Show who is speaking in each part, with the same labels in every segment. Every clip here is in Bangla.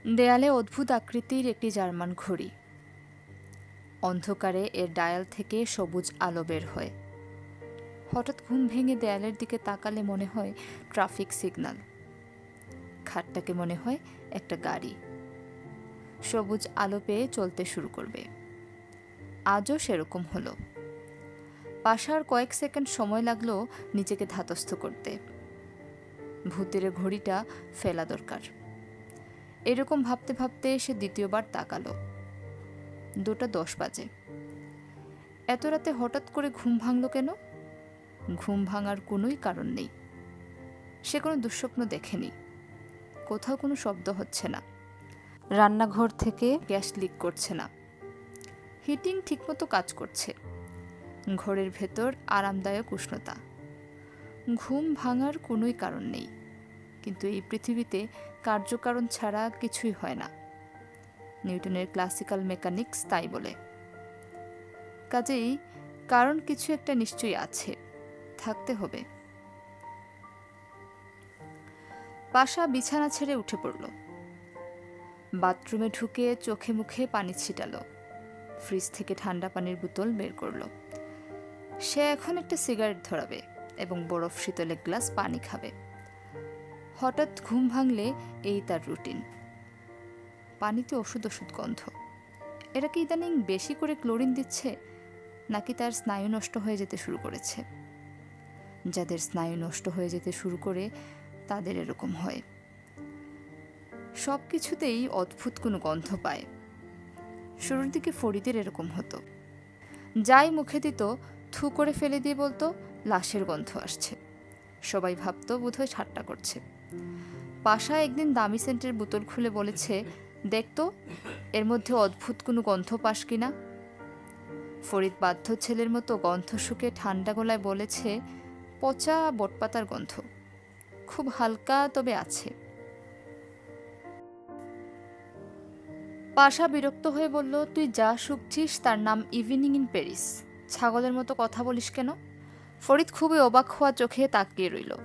Speaker 1: দেয়ালে অদ্ভুত আকৃতির একটি জার্মান ঘড়ি। অন্ধকারে এর ডায়াল থেকে সবুজ আলো বের হয়। হঠাৎ ঘুম ভেঙে দেয়ালের দিকে তাকালে মনে হয় ট্রাফিক সিগন্যাল। খাটটাকে মনে হয় একটা গাড়ি সবুজ আলো পেয়ে চলতে শুরু করবে। আজও সেরকম হলো। পাশার কয়েক সেকেন্ড সময় লাগলো নিজেকে ধাতস্থ করতে। ভূতের ঘড়িটা ফেলা দরকার। এরকম ভাবতে ভাবতে সে দ্বিতীয়বার তাকালো। 2:10 বাজে। এত রাতে হঠাৎ করে ঘুম ভাঙল কেন? ঘুম ভাঙার কোনোই কারণ নেই। সে কোনো দুঃস্বপ্ন দেখেনি। কোথাও কোনো শব্দ হচ্ছে না। রান্নাঘর থেকে গ্যাস লিক করছে না। হিটিং ঠিকমতো কাজ করছে। ঘরের ভেতর আরামদায়ক উষ্ণতা। ঘুম ভাঙার কোনোই কারণ নেই। কিন্তু এই পৃথিবীতে কার্যকারণ ছাড়া কিছুই হয় না। নিউটনের ক্লাসিক্যাল মেকানিক্স তাই বলে। কাজেই কারণ কিছু একটা নিশ্চয়ই আছে, থাকতে হবে। পাশা বিছানা ছেড়ে উঠে পড়ল। বাথরুমে ঢুকে চোখে মুখে পানি ছিটালো। ফ্রিজ থেকে ঠান্ডা পানির বোতল বের করলো। সে এখন একটা সিগারেট ধরাবে এবং বরফ শীতল এক গ্লাস পানি খাবে। হঠাৎ ঘুম ভাঙলে এই তার রুটিন। পানিতে ওষুধ গন্ধ। এরা কি ইদানিং বেশি করে ক্লোরিন দিচ্ছে, নাকি তার স্নায়ু নষ্ট হয়ে যেতে শুরু করেছে? যাদের স্নায়ু নষ্ট হয়ে যেতে শুরু করে তাদের এরকম হয়। সব কিছুতেই অদ্ভুত কোনো গন্ধ পায়। শুরুর দিকে ফরিদের এরকম হতো। যাই মুখে দিত থু করে ফেলে দিয়ে বলতো লাশের গন্ধ আসছে। সবাই ভাবতো বোধহয় ঠাট্টা করছে। পাশা একদিন দামি সেন্টের বোতল খুলে বলেছে, দেখতো এর মধ্যে অদ্ভুত কোনো গন্ধ পাস কিনা। ফরিদ বাধ্য ছেলের মতো গন্ধ শুকে ঠান্ডা গলায় বলেছে, পচা বটপাতার গন্ধ, খুব হালকা তবে আছে। পাশা বিরক্ত হয়ে বলল, তুই যা শুকছিস তার নাম ইভিনিং ইন প্যারিস। ছাগলের মতো কথা বলিস কেন? ফরিদ খুবই অবাক হওয়া চোখে তাকিয়ে রইল।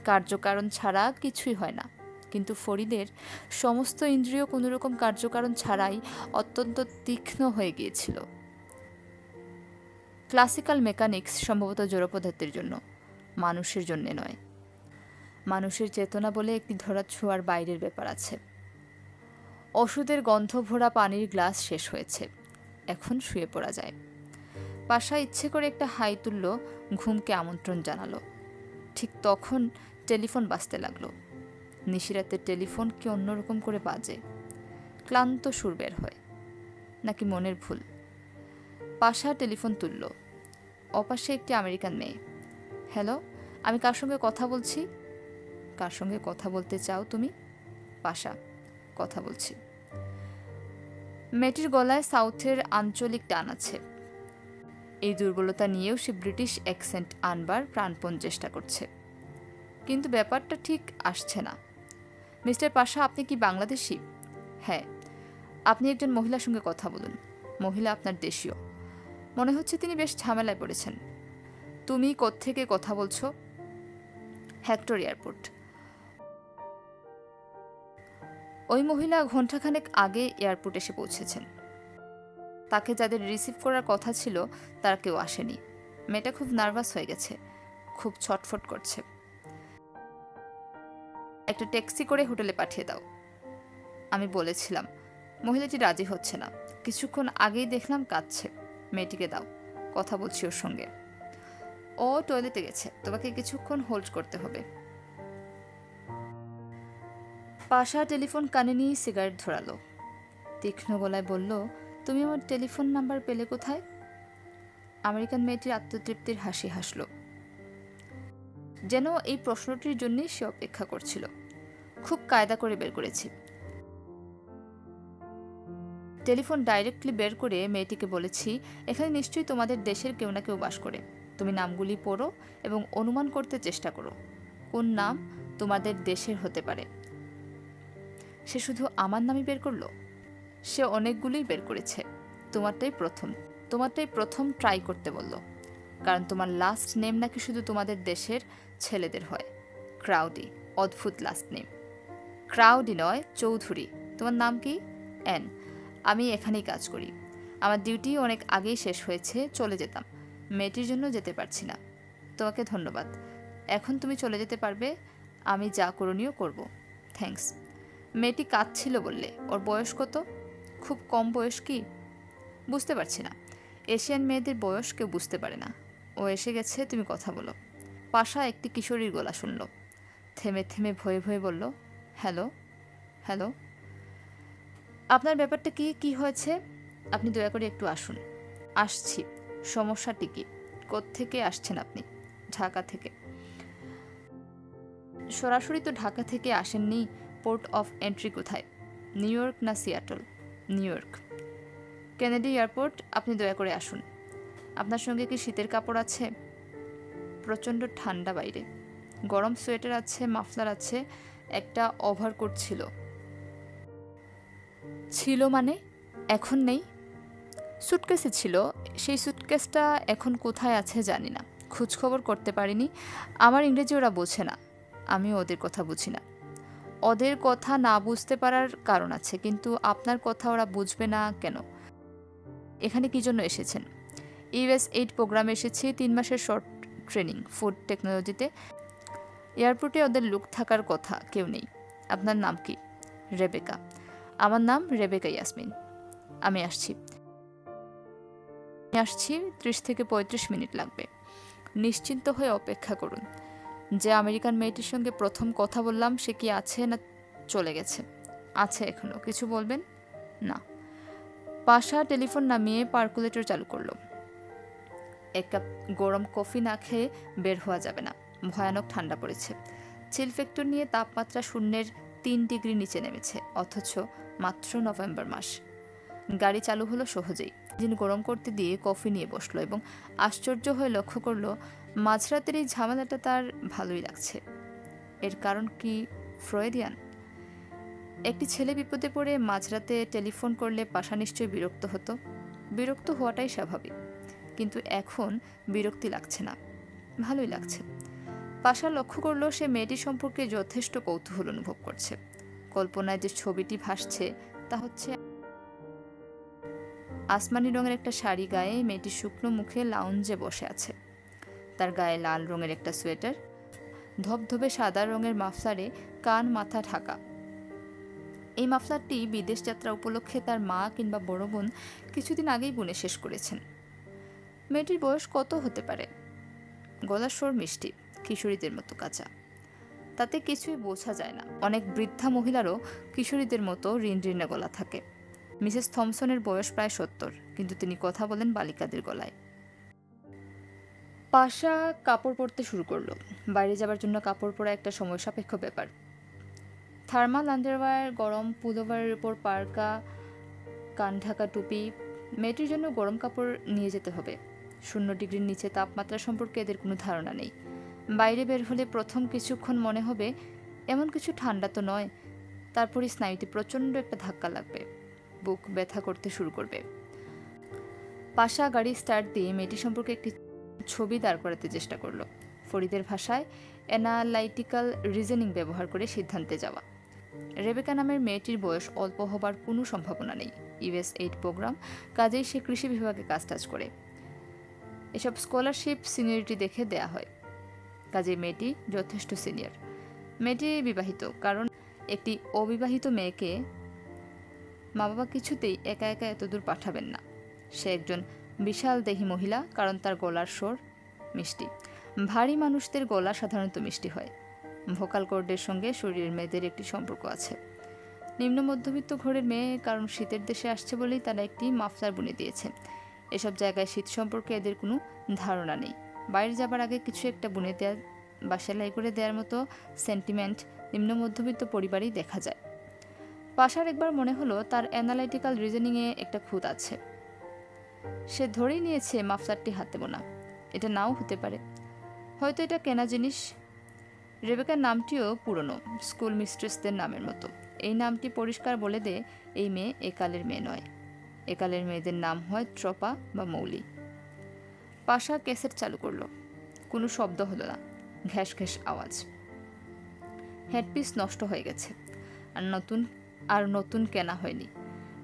Speaker 1: কার্যকারণ ছাড়া কিছুই হয় না। কিন্তু ফরিদের সমস্ত ইন্দ্রিয় কোনোরকম কার্যকারণ ছাড়াই অত্যন্ত তীক্ষ্ণ হয়ে গিয়েছিল। ক্লাসিক্যাল মেকানিক্স সম্ভবত জড় পদার্থের জন্য, মানুষের জন্যে নয়। মানুষের চেতনা বলে একটি ধরা ছোঁয়ার বাইরের ব্যাপার আছে। ওষুধের গন্ধ ভরা পানির গ্লাস শেষ হয়েছে। এখন শুয়ে পড়া যায়। পাশা ইচ্ছে করে একটা হাই তুলল, ঘুমকে আমন্ত্রণ জানালো। ঠিক তখন টেলিফোন বাজতে লাগলো। নিশিরাতের টেলিফোন কি অন্যরকম করে বাজে। ক্লান্ত সুর বের হয়। নাকি মনের ভুল? পাশা টেলিফোন তুলল। অপাশে একটি আমেরিকান মেয়ে। হ্যালো, আমি কার সঙ্গে কথা বলছি? কার সঙ্গে কথা বলতে চাও তুমি? পাশা, কথা বলছি। মেয়েটির গলায় সাউথের আঞ্চলিক টান আছে। এই দুর্বলতা নিয়েও সে ব্রিটিশ অ্যাকসেন্ট আনবার প্রাণপণ চেষ্টা করছে। কিন্তু ব্যাপারটা ঠিক আসছে না। মিস্টার পাশা, আপনি কি বাংলাদেশি? হ্যাঁ। আপনি একজন মহিলার সঙ্গে কথা বলুন। মহিলা আপনার দেশীয়। মনে হচ্ছে তিনি বেশ ঝামেলায় পড়েছেন। তুমি কোত্থেকে কথা বলছো? Hectare airport. ওই মহিলা ঘণ্টাখানেক আগে এয়ারপোর্ট এসে পৌঁছেছেন। তাকে যাদের রিসিভ করার কথা ছিল তারা কেউ আসেনি। মেয়েটা খুব নার্ভাস হয়ে গেছে, খুব ছটফট করছে। একটা ট্যাক্সি করে হোটেলে পাঠিয়ে দাও। আমি বলেছিলাম। মহিলাটি রাজি হচ্ছে না। কিছুক্ষণ আগেই দেখলাম কাঁদছে। মেয়েটিকে দাও, কথা বলছি ওর সঙ্গে। ও টয়লেটে গেছে, তোমাকে কিছুক্ষণ হোল্ড করতে হবে। পাশা টেলিফোন কানে নিয়ে সিগারেট ধরালো। তীক্ষ্ণ গলায় বলল, তুমি আমার টেলিফোন নাম্বার পেলে কোথায়? আমেরিকান মেয়েটির আত্মতৃপ্তির হাসি হাসল। যেন এই প্রশ্নটির জন্যই সে অপেক্ষা করছিল। খুব কায়দা করে বের করেছি। টেলিফোন ডাইরেক্টলি বের করে মেয়েটিকে বলেছি, এখানে নিশ্চয়ই তোমাদের দেশের কেউ না কেউ বাস করে। তুমি নামগুলি পড়ো এবং অনুমান করতে চেষ্টা করো কোন নাম তোমাদের দেশের হতে পারে। সে শুধু আমার নামই বের করলো? সে অনেকগুলোই বের করেছে। তোমারটাই প্রথম ট্রাই করতে বলল। কারণ তোমার লাস্ট নেম নাকি শুধু তোমাদের দেশের ছেলেদের হয়। ক্রাউডি, অদ্ভুত লাস্ট নেম। ক্রাউডি নয়, চৌধুরী। তোমার নাম কি? অ্যান। আমি এখানেই কাজ করি। আমার ডিউটি অনেক আগেই শেষ হয়েছে, চলে যেতাম। মেয়েটির জন্য যেতে পারছি না। তোমাকে ধন্যবাদ। এখন তুমি চলে যেতে পারবে। আমি যা করণীয় করব। থ্যাঙ্কস। মেয়েটি কাঁদছিল বললে, ওর বয়স কত? খুব কম বয়স কি? বুঝতে পারছি না। এশিয়ান মেয়েদের বয়স কেউ বুঝতে পারে না। ও এসে গেছে, তুমি কথা বলো। পাশা একটি কিশোরীর গলা শুনল। থেমে থেমে ভয়ে ভয়ে বলল, হ্যালো, হ্যালো। আপনার ব্যাপারটা কি, কি হয়েছে? আপনি দয়া করে একটু আসুন। আসছি। সমস্যাটি কি? কোত্থেকে আসছেন আপনি? ঢাকা থেকে। সরাসরি তো ঢাকা থেকে আসেননি। পোর্ট অফ এন্ট্রি কোথায়? নিউ ইয়র্ক না Seattle? New York. Kennedy airport. আপনি দয়া করে আসুন। আপনার সঙ্গে কি শীতের কাপড় আছে? প্রচণ্ড ঠান্ডা বাইরে। গরম সোয়েটার আছে, মাফলার আছে, একটা ওভারকোট ছিল। ছিল মানে? এখন নেই? সুটকেসে ছিল। সেই সুটকেসটা এখন কোথায় আছে জানি না। খোঁজখবর করতে পারিনি। আমার ইংরেজি ওরা বোঝে না, আমিও ওদের কথা বুঝি না। ওদের কথা না বুঝতে পারার কারণ আছে, কিন্তু আপনার কথা ওরা বুঝবে না কেন? এখানে কী জন্য এসেছেন? US-8 প্রোগ্রামে এসেছি, 3 মাসের শর্ট ট্রেনিং ফুড টেকনোলজিতে। এয়ারপোর্টে ওদের লোক থাকার কথা, কেউ নেই। আপনার নাম কি? রেবেকা। আমার নাম রেবেকা ইয়াসমিন। আমি আসছি। 30 থেকে 35 মিনিট লাগবে। নিশ্চিন্ত হয়ে অপেক্ষা করুন। যে আমেরিকান মেয়েটির সঙ্গে প্রথম কথা বললাম, সে কি আছে না চলে গেছে? আছে এখনো। কিছু বলবেন? না। পাশা টেলিফোন নামিয়ে পার্কুলেটর চালু করলো। 1 কাপ গরম কফি না খেয়ে বের হওয়া যাবে না। ভয়ানক ঠান্ডা পড়েছে। চিল ফ্যাক্টর নিয়ে তাপমাত্রা 0-3 ডিগ্রি নিচে নেমেছে, অথচ মাত্র নভেম্বর মাস। গাড়ি চালু হলো সহজেই। ইঞ্জিন গরম করতে দিয়ে কফি নিয়ে বসলো এবং আশ্চর্য হয়ে লক্ষ্য করলো মাঝরাতের এই ঝামেলাটা তার ভালোই লাগছে। এর কারণ কি ফ্রয়েডিয়ান? একটি ছেলে বিপদে পড়ে মাঝরাতে টেলিফোন করলে পাশা নিশ্চয়ই বিরক্ত হতো। বিরক্ত হওয়াটাই স্বাভাবিক, কিন্তু এখন বিরক্তি লাগছে না, ভালোই লাগছে। পাশা লক্ষ্য করলো সে মেয়েটি সম্পর্কে যথেষ্ট কৌতূহল অনুভব করছে। কল্পনায় যে ছবিটি ভাসছে তা হচ্ছে আসমানি রঙের একটা শাড়ি গায়ে মেয়েটি শুকনো মুখে লাউঞ্জে বসে আছে। তার গায়ে লাল রঙের একটা সোয়েটার, ধবধবে সাদা রঙের মাফলারে কান মাথা ঢাকা। এই মাফলারটি বিদেশ যাত্রা উপলক্ষে তার মা কিংবা বড় বোন কিছুদিন আগেই বুনে শেষ করেছেন। মেয়েটির বয়স কত হতে পারে? গলার স্বর মিষ্টি, কিশোরীদের মতো কাঁচা। তাতে কিছুই বোঝা যায় না। অনেক বৃদ্ধা মহিলারও কিশোরীদের মতো ঋণঋণা গলা থাকে। মিসেস থমসনের বয়স প্রায় 70, কিন্তু তিনি কথা বলেন বালিকাদের গলায়। পাশা কাপড় পরতে শুরু করলো। বাইরে যাবার জন্য কাপড় পরা একটা সময় সাপেক্ষ ব্যাপার। থার্মাল আন্ডারওয়্যার, গরম পুলোভারের উপর পার্কা, কান ঢাকা টুপি। মেয়েটির জন্য গরম কাপড় নিয়ে যেতে হবে। 0 ডিগ্রির নিচে তাপমাত্রা সম্পর্কে এদের কোনো ধারণা নেই। বাইরে বের হলে প্রথম কিছুক্ষণ মনে হবে এমন কিছু ঠান্ডা তো নয়, তারপরই স্নায়ুতে প্রচণ্ড একটা ধাক্কা লাগবে, বুক ব্যথা করতে শুরু করবে। পাশা গাড়ি স্টার্ট দিয়ে মেয়েটি সম্পর্কে একটি ছবি দাঁড় করাতে চেষ্টা করলো। ফরিদের ভাষায় অ্যানালাইটিক্যাল রিজনিং ব্যবহার করে সিদ্ধান্তে যাওয়া। রেবেকা নামের মেয়েটির বয়স অল্প হবার কোনো সম্ভাবনা নেই। US-8 প্রোগ্রাম, কাজেই সে কৃষি বিভাগে কাজ করে। এসব স্কলারশিপ সিনিয়রিটি দেখে দেয়া হয়, কাজেই মেয়েটি যথেষ্ট সিনিয়র। মেয়েটি বিবাহিত, কারণ একটি অবিবাহিত মেয়েকে মা বাবা কিছুতেই একা একা এতদূর পাঠাবেন না। সে একজন বিশাল দেহী মহিলা, কারণ তার গলার স্বর মিষ্টি। ভারী মানুষদের গলা সাধারণত মিষ্টি হয়। ভোকাল কর্ডের সঙ্গে শরীরের মেয়েদের একটি সম্পর্ক আছে। নিম্ন মধ্যবিত্ত ঘরের মেয়ে, কারণ শীতের দেশে আসছে বলেই তারা একটি মাফলার বুনে দিয়েছে। এসব জায়গায় শীত সম্পর্কে এদের কোনো ধারণা নেই। বাইরে যাবার আগে কিছু একটা বুনে দেওয়া বা সেলাই করে দেওয়ার মতো সেন্টিমেন্ট নিম্ন মধ্যবিত্ত পরিবারেই দেখা যায়। পাশার একবার মনে হলো তার অ্যানালাইটিক্যাল রিজনিংয়ে একটা খুঁত আছে। সে ধরেই নিয়েছে মাফলারটি হাতে বোনা। এটা নাও হতে পারে, হয়তো এটা কেনা জিনিস। রেবেকার নামটিও পুরনো, স্কুল মিস্ট্রেসদের নামের মতো। এই নামটি পরিষ্কার বলে দে এই মেয়ে একালের মেয়ে নয়। একালের মেয়েদের নাম হয় ট্রপা বা মৌলি। পাশা ক্যাসেট চালু করলো। কোনো শব্দ হলো না, ঘ্যাস ঘ্যাস আওয়াজ। হেডপিস নষ্ট হয়ে গেছে, আর নতুন আর নতুন কেনা হয়নি,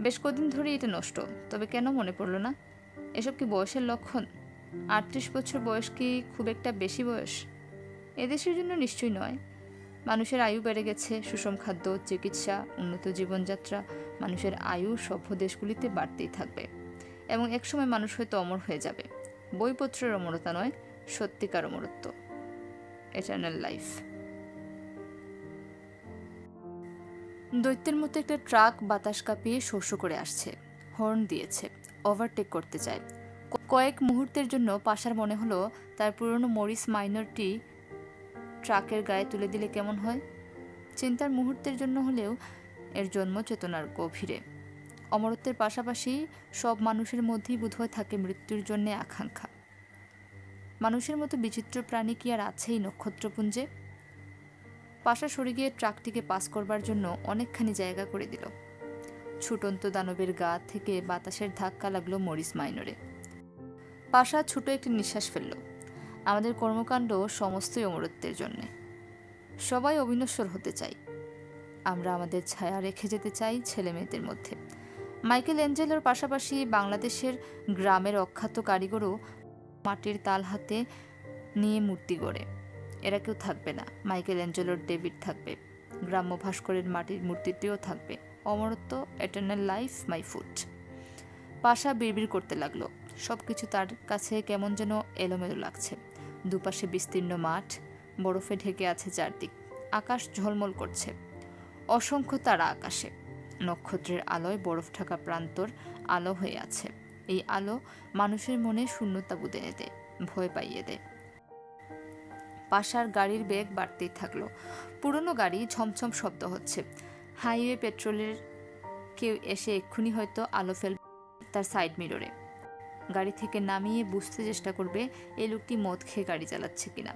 Speaker 1: বেশ কদিন ধরে এটা নষ্ট। তবে কেন মনে পড়লো না? এসব কি বয়সের লক্ষণ? 38 বছর বয়স কি খুব একটা বেশি বয়স? এদেশের জন্য নিশ্চয়ই নয়। মানুষের আয়ু বেড়ে গেছে, সুষম খাদ্য, চিকিৎসা, উন্নত জীবনযাত্রা, মানুষের আয়ু সভ্য দেশগুলিতে বাড়তেই থাকবে এবং একসময় মানুষ হয়তো অমর হয়ে যাবে। বইপত্রের অমরতা নয়, সত্যিকার অমরত্ব, এটার্নাল লাইফ। দৈত্যের মতো একটা ট্রাক বাতাস কাঁপিয়ে শোষ করে আসছে, হর্ন দিয়েছে, ওভারটেক করতে চায়। কয়েক মুহূর্তের জন্য পাশার মনে হলো তার পুরনো মরিস মাইনরটি ট্রাকের গায়ে তুলে দিলে কেমন হয়। চিন্তার মুহূর্তের জন্য হলেও এর জন্ম চেতনার গভীরে। অমরত্বের পাশাপাশি সব মানুষের মধ্যেই বোধহয় থাকে মৃত্যুর জন্যে আকাঙ্ক্ষা। মানুষের মতো বিচিত্র প্রাণী কি আর আছেই নক্ষত্রপুঞ্জে? পাশা সরে গিয়ে ট্রাকটিকে পাস করবার জন্য অনেকখানি জায়গা করে দিল। ছুটন্ত দানবের গা থেকে বাতাসের ধাক্কা লাগলো মরিস মাইনরে। পাশা ছোট একটি নিঃশ্বাস ফেলল। আমাদের কর্মকাণ্ড সমস্তই অমরত্বের জন্যে। সবাই অবিনশ্বর হতে চাই। আমরা আমাদের ছায়া রেখে যেতে চাই ছেলে মেয়েদের মধ্যে। মাইকেল অ্যাঞ্জেলোর পাশাপাশি বাংলাদেশের গ্রামের অখ্যাত কারিগরও মাটির তাল হাতে নিয়ে মূর্তি গড়ে। এরা কেউ থাকবে না। মাইকেল অ্যাঞ্জেলোর ডেভিড থাকবে, গ্রাম্য ভাস্করের মাটির মূর্তিটিও থাকবে। অমরত্ব, এটার্নাল লাইফ, মাই ফুট। পাশা বিড়বিড় করতে লাগলো। সব কিছু তার কাছে কেমন যেন এলোমেলো লাগছে। দুপাশে বিস্তীর্ণ মাঠ, বরফে ঢেকে আছে চারদিক। আকাশ ঝলমল করছে, অসংখ্য তারা আকাশে। নক্ষত্রের আলোয় বরফ ঢাকা প্রান্তর আলো হয়ে আছে। এই আলো মানুষের মনে শূন্যতা বুঁদে দেয়, ভয় পাইয়ে দেয়। পাশার গাড়ির বেগ বাড়তেই থাকলো। পুরনো গাড়ি, ঝমঝম শব্দ হচ্ছে। হাইওয়ে পেট্রোলের কেউ এসে এক্ষুনি হয়তো আলো ফেলবে তার সাইড মিররে। গাড়ি থেকে নামিয়ে বুঝতে চেষ্টা করবে এই লোকটি মদ খেয়ে গাড়ি চালাচ্ছে কিনা।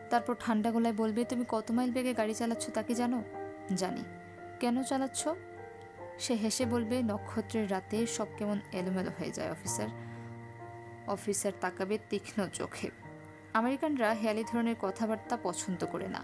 Speaker 1: তারপর ঠান্ডা গলায় বলবে, তুমি কত মাইল বেগে গাড়ি চালাচ্ছ তা কি জানো? জানি। কেন চালাচ্ছ? সে হেসে বলবে, নক্ষত্রের রাতে সব কেমন এলোমেলো হয়ে যায় অফিসার। অফিসার তাকাবে তীক্ষ্ণ চোখে। আমেরিকানরা হেয়ালি ধরনের কথাবার্তা পছন্দ করে না।